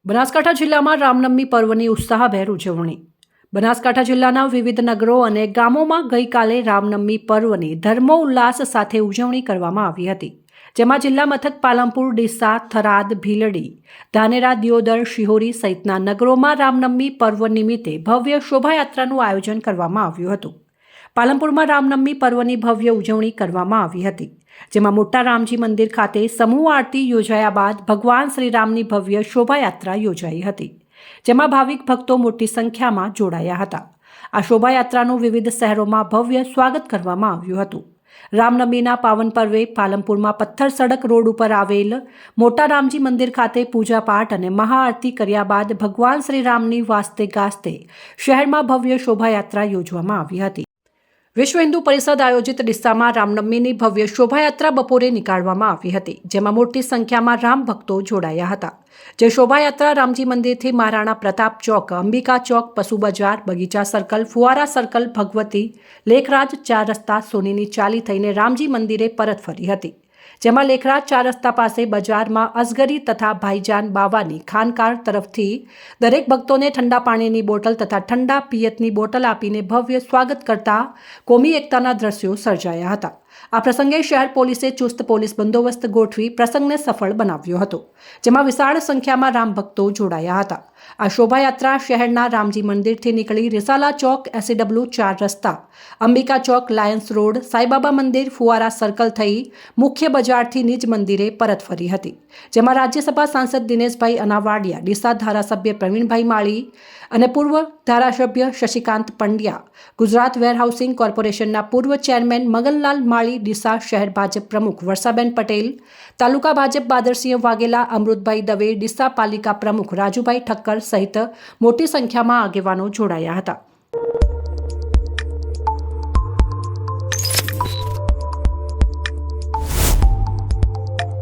બનાસકાંઠા જિલ્લામાં રામનવમી પર્વની ઉત્સાહભેર ઉજવણી. બનાસકાંઠા જિલ્લાના વિવિધ નગરો અને ગામોમાં ગઈકાલે રામનવમી પર્વની ધર્મોલ્લાસ સાથે ઉજવણી કરવામાં આવી હતી. જેમાં જિલ્લા મથક પાલનપુર, ડીસા, થરાદ, ભીલડી, ધાનેરા, દિયોદર, શિહોરી સહિતના નગરોમાં રામનવમી પર્વ નિમિત્તે ભવ્ય શોભાયાત્રાનું આયોજન કરવામાં આવ્યું હતું. પાલનપુરમાં રામનવમી પર્વની ભવ્ય ઉજવણી કરવામાં આવી હતી. જેમાં મોટા રામજી મંદિર ખાતે સમૂહ આરતી યોજાયા બાદ ભગવાન શ્રીરામની ભવ્ય શોભાયાત્રા યોજાઈ હતી. જેમાં ભાવિક ભક્તો મોટી સંખ્યામાં જોડાયા હતા. આ શોભાયાત્રાનું વિવિધ શહેરોમાં ભવ્ય સ્વાગત કરવામાં આવ્યું હતું. રામનવમીના પાવન પર્વે પાલનપુરમાં પથ્થર સડક રોડ ઉપર આવેલ મોટા રામજી મંદિર ખાતે પૂજાપાઠ અને મહાઆરતી કર્યા બાદ ભગવાન શ્રીરામની વાસ્તે ગાસ્તે શહેરમાં ભવ્ય શોભાયાત્રા યોજવામાં આવી હતી. વિશ્વ હિન્દુ પરિષદ આયોજિત ડીસામાં રામનવમીની ભવ્ય શોભાયાત્રા બપોરે નીકાળવામાં આવી હતી. જેમાં મોટી સંખ્યામાં રામ ભક્તો જોડાયા હતા. જે શોભાયાત્રા રામજી મંદિરથી મહારાણા પ્રતાપ ચોક, અંબિકા ચોક, પશુ બજાર, બગીચા સર્કલ, ફુવારા સર્કલ, ભગવતી, લેખરાજ 4 રસ્તા, સોનીની ચાલી થઈને રામજી મંદિરે પરત ફરી હતી. જેમાં લેખરાજ 4 રસ્તા પાસે બજારમાં અસગરી તથા ભાઈજાન બાવાની ખાનકાર તરફથી દરેક ભક્તોને ઠંડા પાણીની બોટલ તથા ઠંડા પિયતની બોટલ આપીને ભવ્ય સ્વાગત કરતા કોમી એકતાના દ્રશ્યો સર્જાયા હતા. આ પ્રસંગે શહેર પોલીસે ચુસ્ત પોલીસ બંદોબસ્ત ગોઠવી પ્રસંગને સફળ બનાવ્યો હતો. જેમાં વિશાળ સંખ્યામાં રામ ભક્તો જોડાયા હતા. આ શોભાયાત્રા શહેરના રામજી મંદિરથી નીકળી રિસાલા ચોક, SW 4 રસ્તા, અંબિકા ચોક, લાયન્સ રોડ, સાઈબાબા મંદિર, ફુવારા સર્કલ થઈ મુખ્ય બજારથી નિજ મંદિરે પરત ફરી હતી. જેમાં રાજ્યસભા સાંસદ દિનેશભાઈ અનાવાડિયા, ડીસા ધારાસભ્ય પ્રવીણભાઈ માળી અને પૂર્વ ધારાસભ્ય શશિકાંત પંડ્યા, ગુજરાત વેરહાઉસિંગ કોર્પોરેશનના પૂર્વ ચેરમેન મગનલાલ માળી, ડીસા શહેર ભાજપ પ્રમુખ વર્ષાબેન પટેલ, તાલુકા ભાજપ બાદરસિંહ વાઘેલા, અમૃતભાઈ દવે, ડીસા પાલિકા પ્રમુખ રાજુભાઈ ઠક્કર સહિત મોટી સંખ્યામાં આગેવાનો જોડાયા હતા.